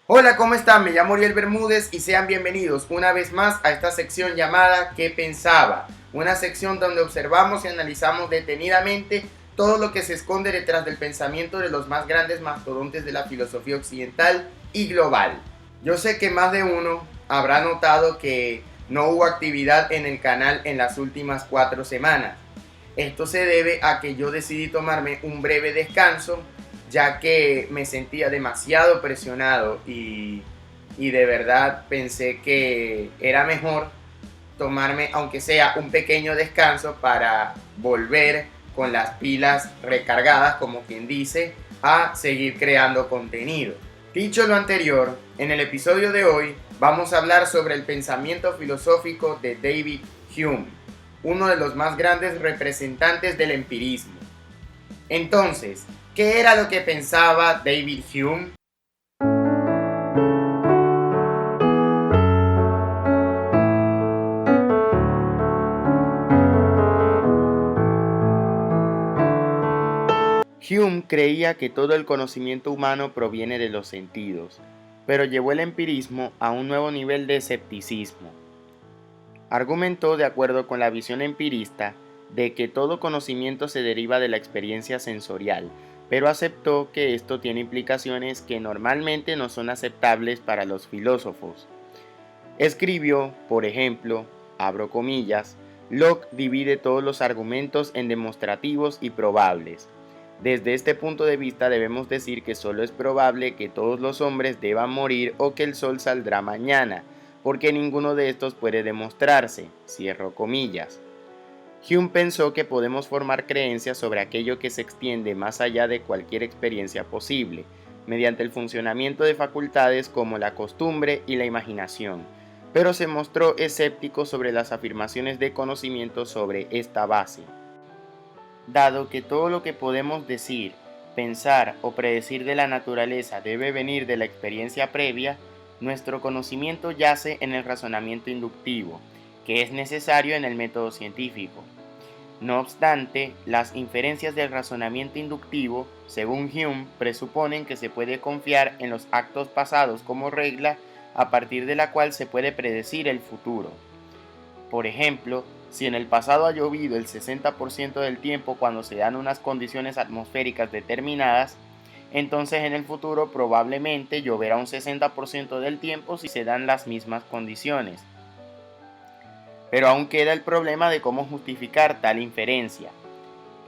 Hola, ¿cómo están? Me llamo Uriel Bermúdez y sean bienvenidos una vez más a esta sección llamada ¿Qué pensaba? Una sección donde observamos y analizamos detenidamente todo lo que se esconde detrás del pensamiento de los más grandes mastodontes de la filosofía occidental y global. Yo sé que más de uno habrá notado que no hubo actividad en el canal en las últimas 4 semanas. Esto se debe a que yo decidí tomarme un breve descanso, ya que me sentía demasiado presionado y de verdad pensé que era mejor tomarme, aunque sea un pequeño descanso, para volver con las pilas recargadas, como quien dice, a seguir creando contenido. Dicho lo anterior, en el episodio de hoy vamos a hablar sobre el pensamiento filosófico de David Hume, uno de los más grandes representantes del empirismo. Entonces, ¿qué era lo que pensaba David Hume? Hume creía que todo el conocimiento humano proviene de los sentidos, pero llevó el empirismo a un nuevo nivel de escepticismo. Argumentó, de acuerdo con la visión empirista, de que todo conocimiento se deriva de la experiencia sensorial, pero aceptó que esto tiene implicaciones que normalmente no son aceptables para los filósofos. Escribió, por ejemplo, abro comillas, Locke divide todos los argumentos en demostrativos y probables. Desde este punto de vista debemos decir que solo es probable que todos los hombres deban morir o que el sol saldrá mañana, porque ninguno de estos puede demostrarse, cierro comillas. Hume pensó que podemos formar creencias sobre aquello que se extiende más allá de cualquier experiencia posible, mediante el funcionamiento de facultades como la costumbre y la imaginación, pero se mostró escéptico sobre las afirmaciones de conocimiento sobre esta base. Dado que todo lo que podemos decir, pensar o predecir de la naturaleza debe venir de la experiencia previa, nuestro conocimiento yace en el razonamiento inductivo, que es necesario en el método científico. No obstante, las inferencias del razonamiento inductivo, según Hume, presuponen que se puede confiar en los actos pasados como regla a partir de la cual se puede predecir el futuro. Por ejemplo, si en el pasado ha llovido el 60% del tiempo cuando se dan unas condiciones atmosféricas determinadas, entonces en el futuro probablemente lloverá un 60% del tiempo si se dan las mismas condiciones. Pero aún queda el problema de cómo justificar tal inferencia.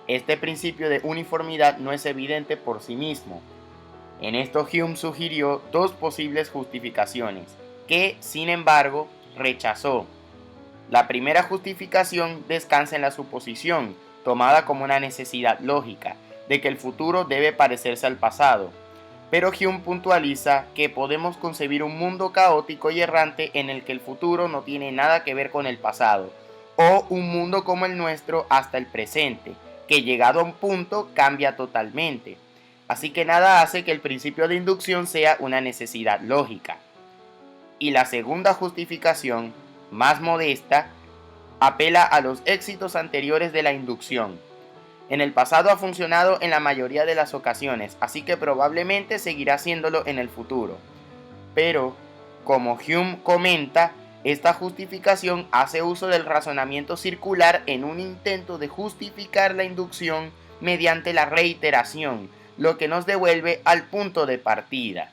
Este principio de uniformidad no es evidente por sí mismo. En esto Hume sugirió dos posibles justificaciones, que, sin embargo, rechazó. La primera justificación descansa en la suposición, tomada como una necesidad lógica, de que el futuro debe parecerse al pasado. Pero Hume puntualiza que podemos concebir un mundo caótico y errante en el que el futuro no tiene nada que ver con el pasado, o un mundo como el nuestro hasta el presente, que llegado a un punto cambia totalmente. Así que nada hace que el principio de inducción sea una necesidad lógica. Y la segunda justificación, más modesta, apela a los éxitos anteriores de la inducción. En el pasado ha funcionado en la mayoría de las ocasiones, así que probablemente seguirá haciéndolo en el futuro. Pero, como Hume comenta, esta justificación hace uso del razonamiento circular en un intento de justificar la inducción mediante la reiteración, lo que nos devuelve al punto de partida.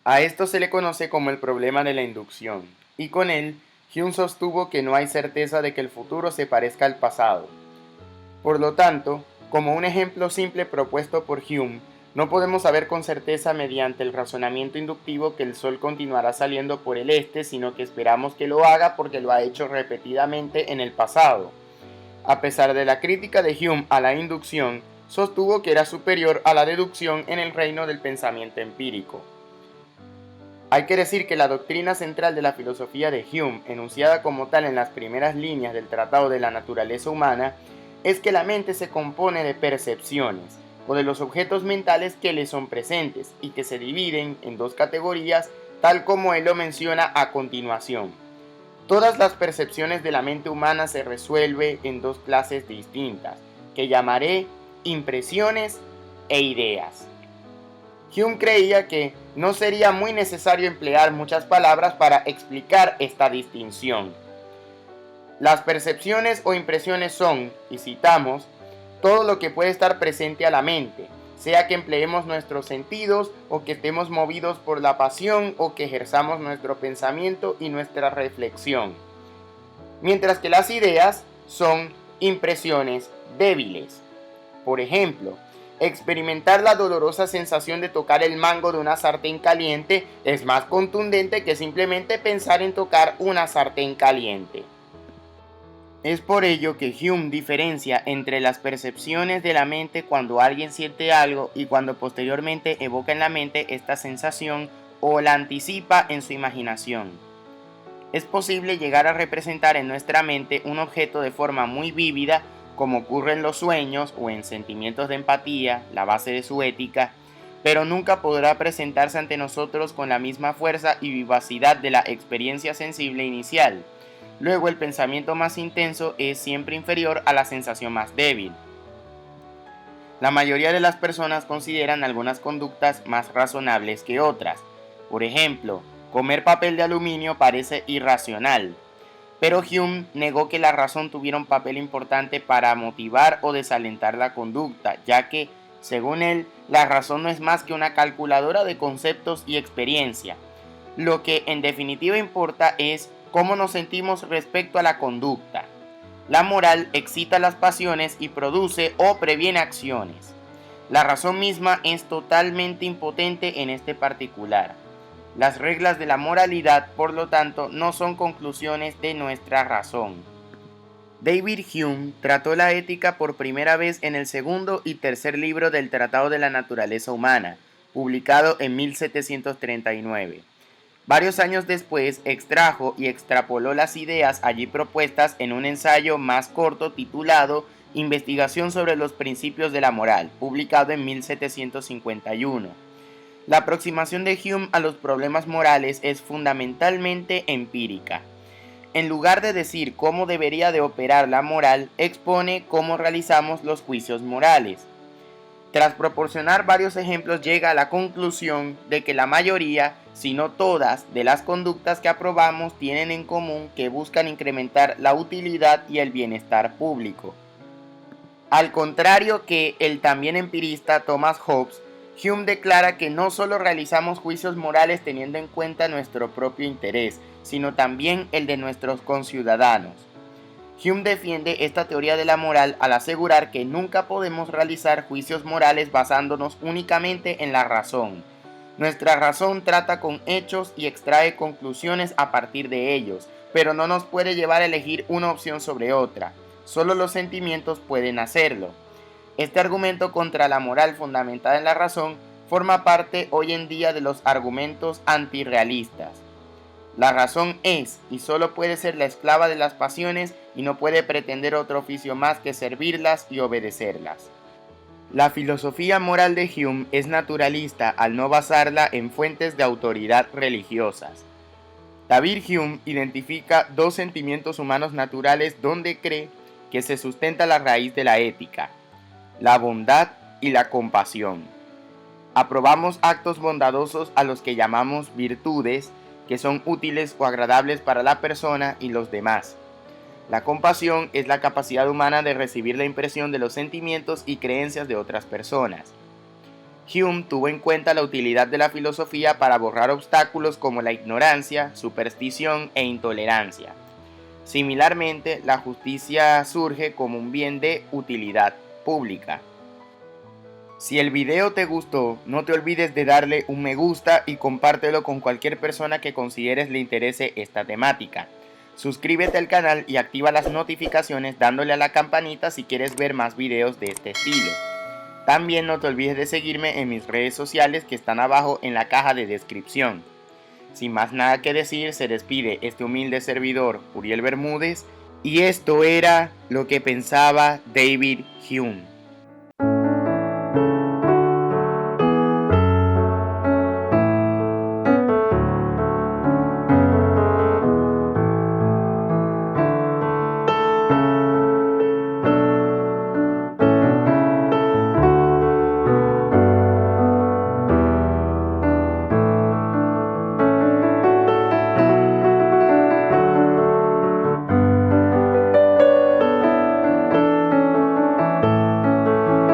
A esto se le conoce como el problema de la inducción, y con él, Hume sostuvo que no hay certeza de que el futuro se parezca al pasado. Por lo tanto, como un ejemplo simple propuesto por Hume, no podemos saber con certeza mediante el razonamiento inductivo que el Sol continuará saliendo por el este, sino que esperamos que lo haga porque lo ha hecho repetidamente en el pasado. A pesar de la crítica de Hume a la inducción, sostuvo que era superior a la deducción en el reino del pensamiento empírico. Hay que decir que la doctrina central de la filosofía de Hume, enunciada como tal en las primeras líneas del Tratado de la Naturaleza Humana, es que la mente se compone de percepciones, o de los objetos mentales que le son presentes, y que se dividen en dos categorías, tal como él lo menciona a continuación. Todas las percepciones de la mente humana se resuelven en dos clases distintas, que llamaré impresiones e ideas. Hume creía que no sería muy necesario emplear muchas palabras para explicar esta distinción. Las percepciones o impresiones son, y citamos, todo lo que puede estar presente a la mente, sea que empleemos nuestros sentidos o que estemos movidos por la pasión o que ejerzamos nuestro pensamiento y nuestra reflexión. Mientras que las ideas son impresiones débiles. Por ejemplo, experimentar la dolorosa sensación de tocar el mango de una sartén caliente es más contundente que simplemente pensar en tocar una sartén caliente. Es por ello que Hume diferencia entre las percepciones de la mente cuando alguien siente algo y cuando posteriormente evoca en la mente esta sensación o la anticipa en su imaginación. Es posible llegar a representar en nuestra mente un objeto de forma muy vívida, como ocurre en los sueños o en sentimientos de empatía, la base de su ética, pero nunca podrá presentarse ante nosotros con la misma fuerza y vivacidad de la experiencia sensible inicial. Luego, el pensamiento más intenso es siempre inferior a la sensación más débil. La mayoría de las personas consideran algunas conductas más razonables que otras. Por ejemplo, comer papel de aluminio parece irracional. Pero Hume negó que la razón tuviera un papel importante para motivar o desalentar la conducta, ya que, según él, la razón no es más que una calculadora de conceptos y experiencia. Lo que en definitiva importa es cómo nos sentimos respecto a la conducta. La moral excita las pasiones y produce o previene acciones. La razón misma es totalmente impotente en este particular. Las reglas de la moralidad, por lo tanto, no son conclusiones de nuestra razón. David Hume trató la ética por primera vez en el segundo y tercer libro del Tratado de la Naturaleza Humana, publicado en 1739. Varios años después extrajo y extrapoló las ideas allí propuestas en un ensayo más corto titulado Investigación sobre los principios de la moral, publicado en 1751. La aproximación de Hume a los problemas morales es fundamentalmente empírica. En lugar de decir cómo debería de operar la moral, expone cómo realizamos los juicios morales. Tras proporcionar varios ejemplos, llega a la conclusión de que la mayoría, si no todas, de las conductas que aprobamos tienen en común que buscan incrementar la utilidad y el bienestar público. Al contrario que el también empirista Thomas Hobbes, Hume declara que no solo realizamos juicios morales teniendo en cuenta nuestro propio interés, sino también el de nuestros conciudadanos. Hume defiende esta teoría de la moral al asegurar que nunca podemos realizar juicios morales basándonos únicamente en la razón. Nuestra razón trata con hechos y extrae conclusiones a partir de ellos, pero no nos puede llevar a elegir una opción sobre otra. Solo los sentimientos pueden hacerlo. Este argumento contra la moral fundamentada en la razón forma parte hoy en día de los argumentos antirrealistas. La razón es y solo puede ser la esclava de las pasiones y no puede pretender otro oficio más que servirlas y obedecerlas. La filosofía moral de Hume es naturalista al no basarla en fuentes de autoridad religiosas. David Hume identifica dos sentimientos humanos naturales donde cree que se sustenta la raíz de la ética: la bondad y la compasión. Aprobamos actos bondadosos a los que llamamos virtudes, que son útiles o agradables para la persona y los demás. La compasión es la capacidad humana de recibir la impresión de los sentimientos y creencias de otras personas. Hume tuvo en cuenta la utilidad de la filosofía para borrar obstáculos como la ignorancia, superstición e intolerancia. Similarmente, la justicia surge como un bien de utilidad pública. Si el video te gustó, no te olvides de darle un me gusta y compártelo con cualquier persona que consideres le interese esta temática. Suscríbete al canal y activa las notificaciones dándole a la campanita si quieres ver más videos de este estilo. También no te olvides de seguirme en mis redes sociales que están abajo en la caja de descripción. Sin más nada que decir, se despide este humilde servidor, Uriel Bermúdez, y esto era lo que pensaba David Hume.